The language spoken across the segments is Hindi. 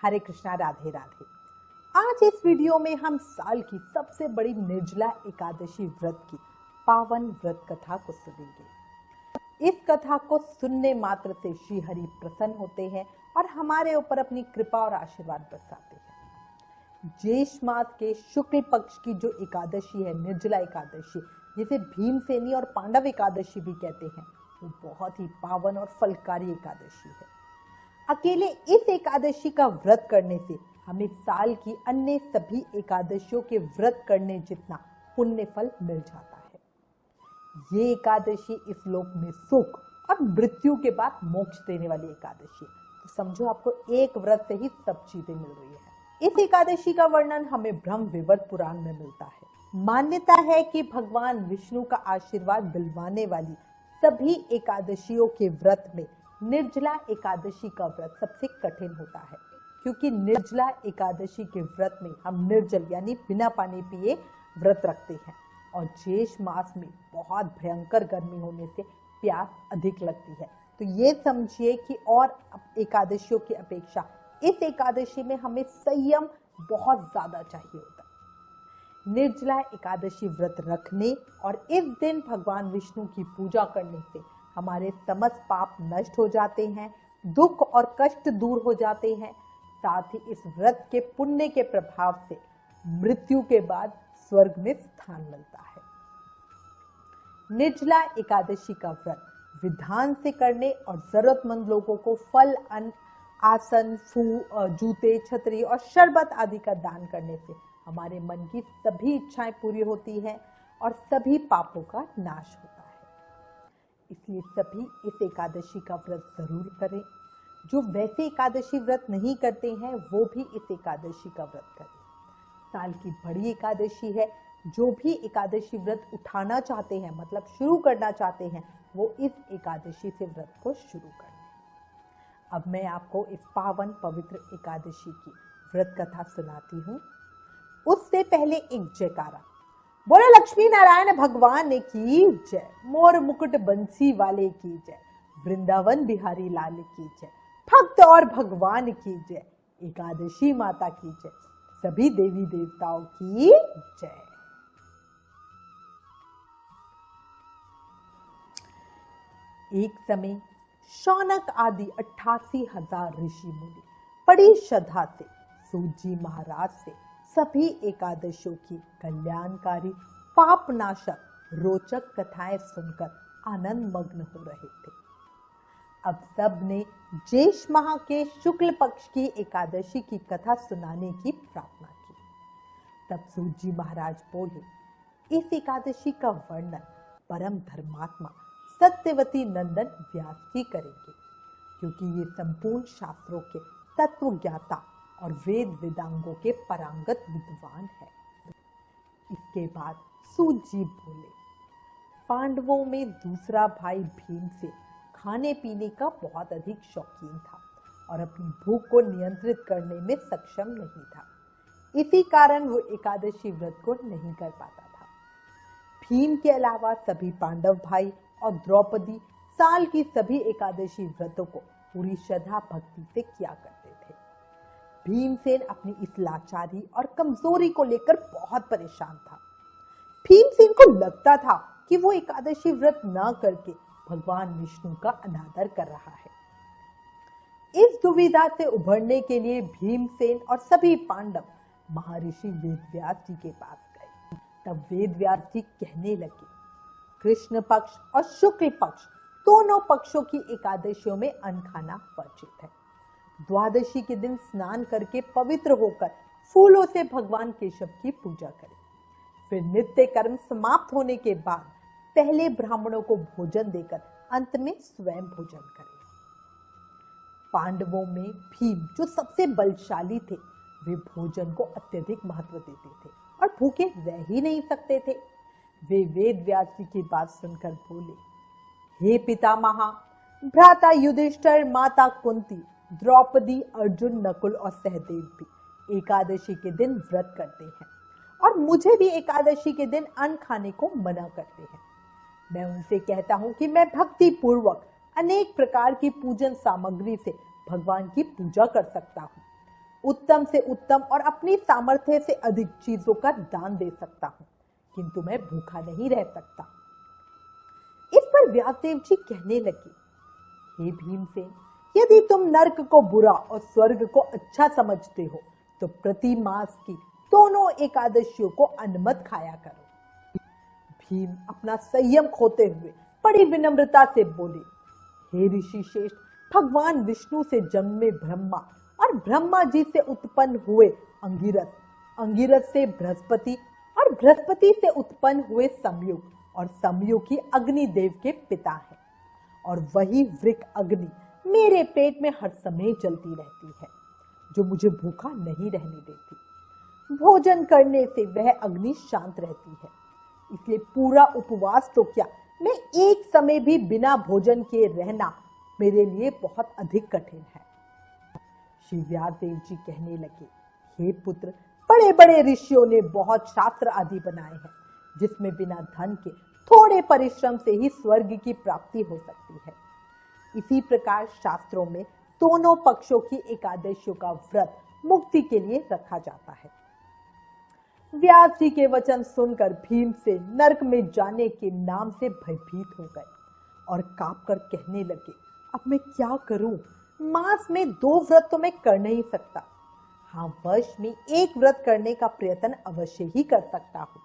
हरे कृष्णा, राधे राधे। आज इस वीडियो में हम साल की सबसे बड़ी निर्जला एकादशी व्रत की पावन व्रत कथा को सुनेंगे। इस कथा को सुनने मात्र से श्री हरि प्रसन्न होते हैं और हमारे ऊपर अपनी कृपा और आशीर्वाद बरसाते हैं। ज्येष्ठ मास के शुक्ल पक्ष की जो एकादशी है, निर्जला एकादशी, जिसे भीमसेनी और पांडव एकादशी भी कहते हैं, वो बहुत ही पावन और फलकारी एकादशी है। अकेले इस एकादशी का व्रत करने से हमें साल की अन्य सभी एकादशियों के व्रत करने जितना पुण्य फल मिल जाता है। ये एकादशी इस लोक में सुख और मृत्यु के बाद मोक्ष देने वाली एकादशी है। तो समझो आपको एक व्रत से ही सब चीजें मिल रही है। इस एकादशी का वर्णन हमें ब्रह्म विवर्त पुराण में मिलता है। मान्यता है कि भगवान विष्णु का आशीर्वाद दिलवाने वाली सभी एकादशियों के व्रत में निर्जला एकादशी का व्रत सबसे कठिन होता है, क्योंकि निर्जला एकादशी के व्रत में हम निर्जल यानी बिना पानी पिए व्रत रखते हैं और ज्येष्ठ मास में बहुत भयंकर गर्मी होने से प्यास अधिक लगती है। तो ये समझिए कि और एकादशियों की अपेक्षा इस एकादशी में हमें संयम बहुत ज्यादा चाहिए होता है। निर्जला एकादशी व्रत रखने और इस दिन भगवान विष्णु की पूजा करने से हमारे समस्त पाप नष्ट हो जाते हैं, दुख और कष्ट दूर हो जाते हैं। साथ ही इस व्रत के पुण्य के प्रभाव से मृत्यु के बाद स्वर्ग में स्थान मिलता है। निर्जला एकादशी का व्रत विधान से करने और जरूरतमंद लोगों को फल, अन्न, आसन, जूते, छतरी और शरबत आदि का दान करने से हमारे मन की सभी इच्छाएं पूरी होती हैं और सभी पापों का नाश होता है। इसलिए सभी इस एकादशी का व्रत जरूर करें। जो वैसे एकादशी व्रत नहीं करते हैं वो भी इस एकादशी का व्रत करें। साल की बड़ी एकादशी है। जो भी एकादशी व्रत उठाना चाहते हैं, मतलब शुरू करना चाहते हैं, वो इस एकादशी से व्रत को शुरू करें। अब मैं आपको इस पावन पवित्र एकादशी की व्रत कथा सुनाती हूँ। उससे पहले एक जयकारा। बोलो लक्ष्मी नारायण भगवान की जय, मोर मुकुट बंसी वाले की जय, वृंदावन बिहारी लाल की जय, भक्त और भगवान की जय, एकादशी माता की जय, सभी देवी देवताओं की जय। एक समय शौनक आदि 88,000 ऋषि मुनि बड़ी श्रद्धा से सूत जी महाराज से सभी एकादशियों की कल्याणकारी पापनाशक रोचक कथाएं सुनकर आनंद मग्न हो रहे थे। अब सब ने ज्येष्ठ माह के शुक्ल पक्ष की एकादशी की कथा सुनाने की प्रार्थना की। तब सूत जी महाराज बोले, इस एकादशी का वर्णन परम धर्मात्मा सत्यवती नंदन व्यास जी करेंगे, क्योंकि ये संपूर्ण शास्त्रों के तत्व ज्ञाता और वेद वेदांगों के पारंगत विद्वान है। इसके बाद सूत जी बोले, पांडवों में दूसरा भाई भीम से खाने पीने का बहुत अधिक शौकीन था और अपनी भूख को नियंत्रित करने में सक्षम नहीं था। इसी कारण वो एकादशी व्रत को नहीं कर पाता था। भीम के अलावा सभी पांडव भाई और द्रौपदी साल की सभी एकादशी व्रतों को पूरी श्रद्धा भक्ति से किया करते थे। भीमसेन अपनी इस लाचारी और कमजोरी को लेकर बहुत परेशान था। भीमसेन को लगता था कि वो एकादशी व्रत न करके भगवान विष्णु का अनादर कर रहा है। इस दुविधा से उभरने के लिए भीमसेन और सभी पांडव महर्षि वेदव्यास जी के पास गए। तब वेदव्यास जी कहने लगे, कृष्ण पक्ष और शुक्ल पक्ष दोनों पक्षों की एकादशियों में अन्न खाना वर्जित है। द्वादशी के दिन स्नान करके पवित्र होकर फूलों से भगवान केशव की पूजा करें। फिर नित्य कर्म समाप्त होने के बाद पहले ब्राह्मणों को भोजन देकर अंत में स्वयं भोजन करें। पांडवों में भीम जो सबसे बलशाली थे, वे भोजन को अत्यधिक महत्व देते थे और भूखे रह ही नहीं सकते थे। वे वेद व्यास जी की बात सुनकर बोले, हे पितामहा, भ्राता युधिष्ठिर, माता कुंती, द्रौपदी, अर्जुन, नकुल और सहदेव भी एकादशी के दिन व्रत करते हैं और मुझे भी एकादशी के दिन अन्न खाने को मना करते हैं। मैं उनसे कहता हूं कि मैं भक्ति पूर्वक अनेक प्रकार की पूजन सामग्री से भगवान की पूजा कर सकता हूं, उत्तम से उत्तम और अपनी सामर्थ्य से अधिक चीजों का दान दे सकता हूं, किंतु मैं भूखा नहीं रह सकता। इस पर व्यासदेव जी कहने लगे, हे भीमसेन, यदि तुम नरक को बुरा और स्वर्ग को अच्छा समझते हो तो प्रति मास की दोनों एकादशियों को अन्न मत खाया करो। भीम अपना संयम खोते हुए बड़ी विनम्रता से बोले, हे ऋषि श्रेष्ठ, भगवान विष्णु से जन्मे ब्रह्मा और ब्रह्मा जी से उत्पन्न हुए अंगिरस, अंगिरस से बृहस्पति और बृहस्पति से उत्पन्न हुए समयोग और समयोग ही अग्निदेव के पिता हैं, और वही वृक अग्नि मेरे पेट में हर समय जलती रहती है, जो मुझे भूखा नहीं रहने देती। भोजन करने से वह अग्नि शांत रहती है, इसलिए पूरा उपवास तो क्या, मैं एक समय भी बिना भोजन के रहना मेरे लिए बहुत अधिक कठिन है। श्री व्यासदेव जी कहने लगे, हे पुत्र, बड़े बड़े ऋषियों ने बहुत शास्त्र आदि बनाए हैं, जिसमें बिना धन के थोड़े परिश्रम से ही स्वर्ग की प्राप्ति हो सकती है। इसी प्रकार शास्त्रों में दोनों पक्षों की एकादशियों का व्रत मुक्ति के लिए रखा जाता है। व्यास जी के वचन सुनकर भीम से नरक में जाने के नाम से भयभीत हो गए और कांपकर कहने लगे, अब मैं क्या करूं? मास में 2 व्रत तो मैं कर नहीं सकता। हाँ, वर्ष में 1 व्रत करने का प्रयत्न अवश्य ही कर सकता हूं।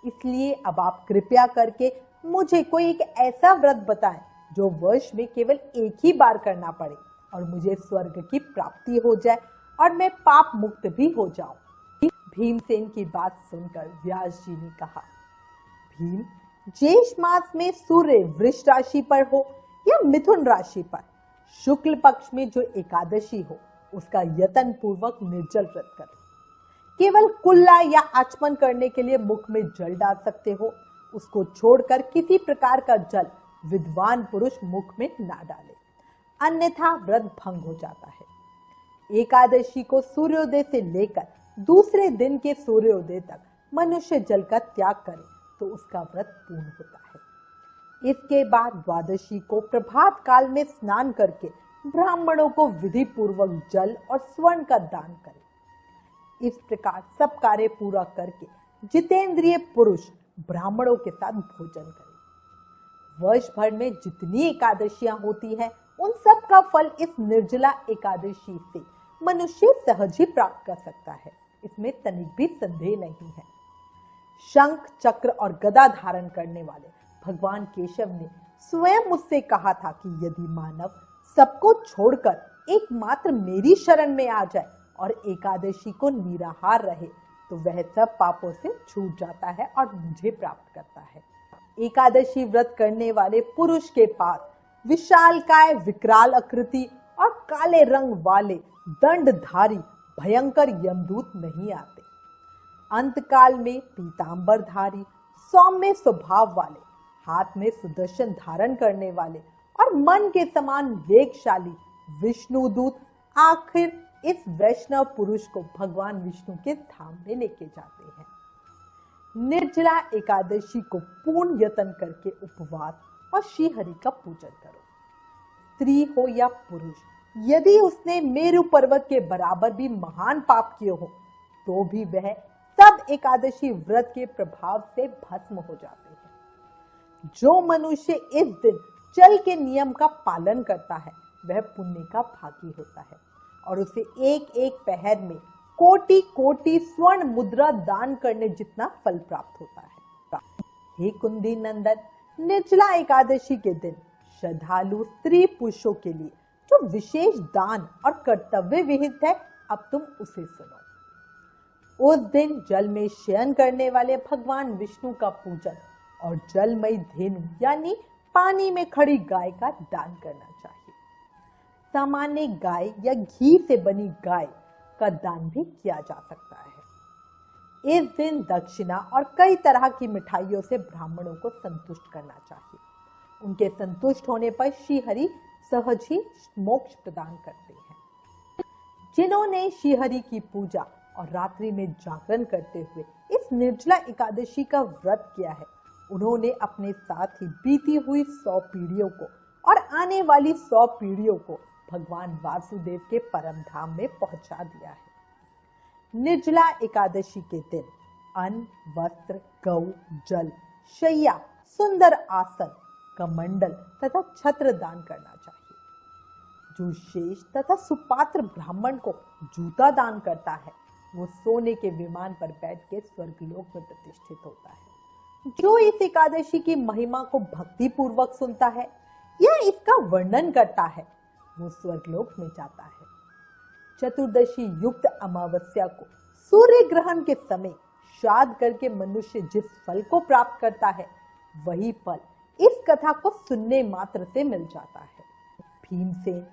इसलिए अब आप कृपया करके मुझे कोई एक ऐसा व्रत बताएं जो वर्ष में केवल 1 ही बार करना पड़े और मुझे स्वर्ग की प्राप्ति हो जाए और मैं पाप मुक्त भी हो जाऊं। भीमसेन की बात सुनकर व्यास जी ने कहा, भीम, ज्येष्ठ मास में सूर्य वृष राशि पर हो या मिथुन राशि पर, शुक्ल पक्ष में जो एकादशी हो उसका यत्न पूर्वक निर्जल व्रत करें। केवल कुल्ला या आचमन करने के लिए मुख में जल डाल सकते हो, उसको छोड़कर किसी प्रकार का जल विद्वान पुरुष मुख में ना डाले, अन्यथा व्रत भंग हो जाता है। एकादशी को सूर्योदय से लेकर दूसरे दिन के सूर्योदय तक मनुष्य जल का त्याग करे तो उसका व्रत पूर्ण होता है। इसके बाद द्वादशी को प्रभात काल में स्नान करके ब्राह्मणों को विधि पूर्वक जल और स्वर्ण का दान करें। इस प्रकार सब कार्य पूरा करके जितेंद्रिय पुरुष ब्राह्मणों के साथ भोजन करें। वर्ष भर में जितनी एकादशियां होती हैं, उन सब का फल इस निर्जला एकादशी से मनुष्य सहज ही प्राप्त कर सकता है, इसमें तनिक भी संदेह नहीं है। शंख, चक्र और गदा धारण करने वाले भगवान केशव ने स्वयं मुझसे कहा था कि यदि मानव सबको छोड़कर एकमात्र मेरी शरण में आ जाए और एकादशी को निराहार रहे तो वह सब पापों से छूट जाता है और मुझे प्राप्त करता है। एकादशी व्रत करने वाले पुरुष के पास विशालकाय, विकराल आकृति और काले रंग वाले दंडधारी भयंकर यमदूत नहीं आते। अंतकाल में पीतांबरधारी, सौम्य स्वभाव वाले, हाथ में सुदर्शन धारण करने वाले और मन के समान वेगशाली विष्णुदूत आखिर इस वैष्णव पुरुष को भगवान विष्णु के धाम में लेके जाते हैं। निर्जला एकादशी को पूर्ण यत्न करके उपवास और श्रीहरि का पूजन करो। स्त्री हो या पुरुष, यदि उसने मेरु पर्वत के बराबर भी महान पाप किए हो तो भी वह सब एकादशी व्रत के प्रभाव से भस्म हो जाते हैं। जो मनुष्य इस दिन जल के नियम का पालन करता है वह पुण्य का भागी होता है और उसे एक एक पहर में कोटि कोटि स्वर्ण मुद्रा दान करने जितना फल प्राप्त होता है। हे कुंती नंदन, निर्जला एकादशी के दिन श्रद्धालु स्त्री पुरुषों के लिए जो विशेष दान और कर्तव्य विहित है, अब तुम उसे सुनो। उस दिन जल में शयन करने वाले भगवान विष्णु का पूजन और जलमयी धेनु यानी पानी में खड़ी गाय का दान करना चाहिए। सामान्य गाय या घी से बनी गाय का दान भी किया जा सकता है। इस दिन दक्षिणा और कई तरह की मिठाइयों से ब्राह्मणों को संतुष्ट करना चाहिए। उनके संतुष्ट होने पर श्रीहरि सहज ही मोक्ष प्रदान करते हैं। जिन्होंने श्रीहरि की पूजा और रात्रि में जागरण करते हुए इस निर्जला एकादशी का व्रत किया है, उन्होंने अपने साथ ही बीती हुई 100 पीढ़ियों को और आने वाली 100 पीढ़ियों को भगवान वासुदेव के परम धाम में पहुंचा दिया है। निर्जला एकादशी के दिन अन्न, वस्त्र, गौ, जल, शैया, सुंदर आसन, कमंडल तथा छत्र दान करना चाहिए। जो शेष तथा सुपात्र ब्राह्मण को जूता दान करता है वो सोने के विमान पर बैठ के स्वर्गलोक में प्रतिष्ठित होता है। जो इस एकादशी की महिमा को भक्ति पूर्वक सुनता है या इसका वर्णन करता है वो स्वर्गलोक में जाता है। चतुर्दशी युक्त अमावस्या को सूर्य ग्रहण के समय श्राद्ध करके मनुष्य जिस फल को प्राप्त करता है वही फल इस कथा को सुनने मात्र से मिल जाता है। भीमसेन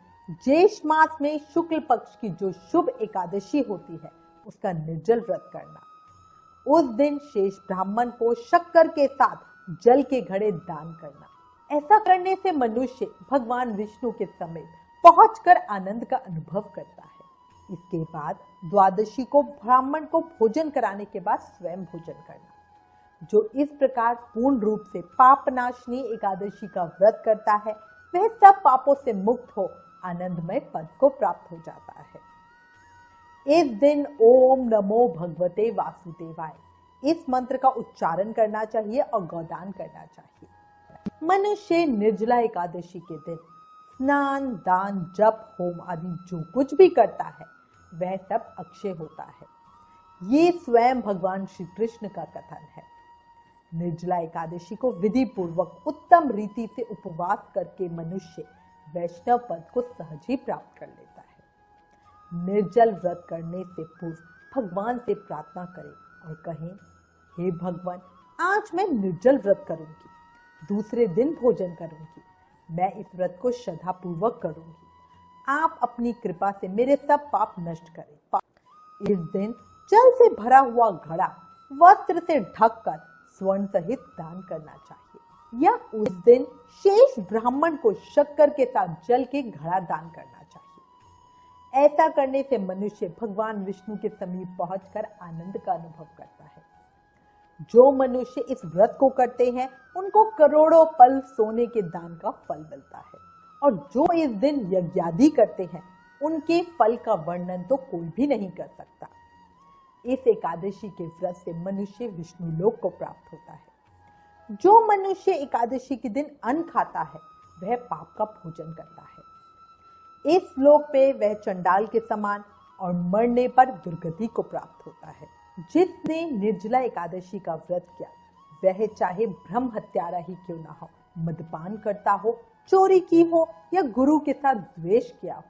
ज्येष्ठ मास में शुक्ल पक्ष की जो शुभ एकादशी होती है उसका निर्जल व्रत करना। उस दिन शेष ब्राह्मण को शक्कर के साथ जल के घड़े दान करना। ऐसा करने से मनुष्य भगवान विष्णु के समीप पहुंचकर आनंद का अनुभव करता है। इसके बाद द्वादशी को ब्राह्मण को भोजन कराने के बाद स्वयं भोजन करना। जो इस प्रकार पूर्ण रूप से पापनाशनी एकादशी का व्रत करता है वह सब पापों से मुक्त हो आनंदमय पद को प्राप्त हो जाता है। इस दिन ओम नमो भगवते वासुदेवाय इस मंत्र का उच्चारण करना चाहिए और गौदान करना चाहिए। मनुष्य निर्जला एकादशी के दिन स्नान, दान, जप, होम आदि जो कुछ भी करता है वह सब अक्षय होता है। ये स्वयं भगवान श्री कृष्ण का कथन है। निर्जला एकादशी को विधि पूर्वक उत्तम रीति से उपवास करके मनुष्य वैष्णव पद को सहज ही प्राप्त कर लेता है। निर्जल व्रत करने से पूर्व भगवान से प्रार्थना करें और कहें, हे भगवान, आज मैं निर्जल व्रत करूंगी, दूसरे दिन भोजन करूंगी, मैं इस व्रत को श्रद्धा पूर्वक करूंगी। आप अपनी कृपा से मेरे सब पाप नष्ट करें। इस दिन जल से भरा हुआ घड़ा वस्त्र से ढककर स्वर्ण सहित दान करना चाहिए या उस दिन शेष ब्राह्मण को शक्कर के साथ जल के घड़ा दान करना चाहिए। ऐसा करने से मनुष्य भगवान विष्णु के समीप पहुंचकर आनंद का अनुभव करता है। जो मनुष्य इस व्रत को करते हैं उनको करोड़ों पल सोने के दान का फल मिलता है और जो इस दिन यज्ञादि करते हैं उनके फल का वर्णन तो कोई भी नहीं कर सकता। इस एकादशी के व्रत से मनुष्य विष्णु लोक को प्राप्त होता है। जो मनुष्य एकादशी के दिन अन्न खाता है वह पाप का भोजन करता है। इस लोक पे वह चंडाल के समान और मरने पर दुर्गति को प्राप्त होता है। जिसने निर्जला एकादशी का व्रत किया वह चाहे ब्रह्म हत्यारा ही क्यों ना हो, मदपान करता हो, चोरी की हो या गुरु के साथ द्वेष किया हो,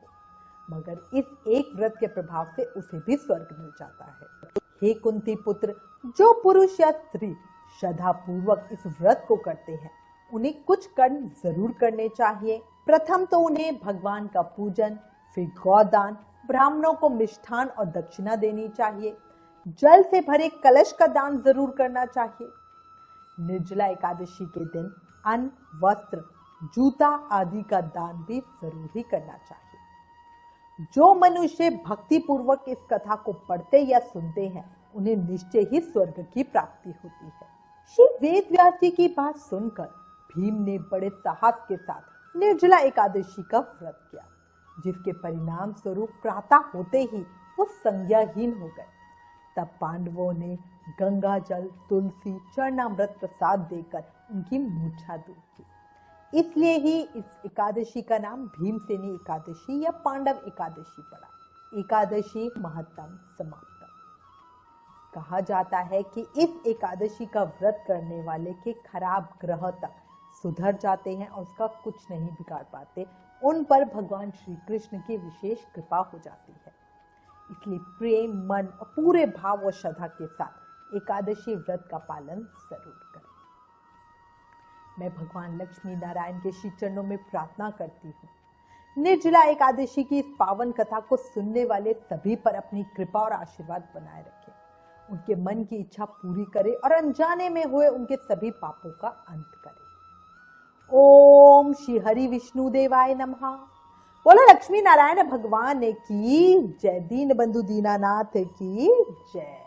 मगर इस एक व्रत के प्रभाव से उसे भी स्वर्ग मिल जाता है। हे कुंती पुत्र, जो पुरुष या स्त्री श्रद्धा पूर्वक इस व्रत को करते हैं उन्हें कुछ कर्म जरूर करने चाहिए। प्रथम तो उन्हें भगवान का पूजन, फिर गौदान, ब्राह्मणों को मिष्ठान और दक्षिणा देनी चाहिए, जल से भरे कलश का दान जरूर करना चाहिए। निर्जला एकादशी के दिन अन्न, वस्त्र, जूता आदि का दान भी जरूर ही करना चाहिए। जो मनुष्य भक्ति पूर्वक इस कथा को पढ़ते या सुनते हैं उन्हें निश्चय ही स्वर्ग की प्राप्ति होती है। श्री वेद व्यास जी की बात सुनकर भीम ने बड़े साहस के साथ निर्जला एकादशी का व्रत किया, जिसके परिणाम स्वरूप प्रातः होते ही वो संज्ञाहीन हो गए। तब पांडवों ने गंगा जल, तुलसी, चरणामृत प्रसाद देकर उनकी मूर्छा दूर की। इसलिए ही इस एकादशी का नाम भीमसेनी एकादशी या पांडव एकादशी पड़ा। एकादशी महत्तम समाप्तम। कहा जाता है कि इस एकादशी का व्रत करने वाले के खराब ग्रह तक सुधर जाते हैं और उसका कुछ नहीं बिगाड़ पाते। उन पर भगवान श्री कृष्ण की विशेष कृपा हो जाती है। इसलिए प्रेम, मन और पूरे भाव और श्रद्धा के साथ एकादशी व्रत का पालन जरूर करें। मैं भगवान लक्ष्मी नारायण के श्री चरणों में प्रार्थना करती हूँ निर्जला एकादशी की इस पावन कथा को सुनने वाले सभी पर अपनी कृपा और आशीर्वाद बनाए रखें, उनके मन की इच्छा पूरी करे और अनजाने में हुए उनके सभी पापों का अंत करे। ओम श्री हरि विष्णु देवाय नमः। बोलो लक्ष्मी नारायण भगवान की जय। दीन बंधु दीनानाथ की जय।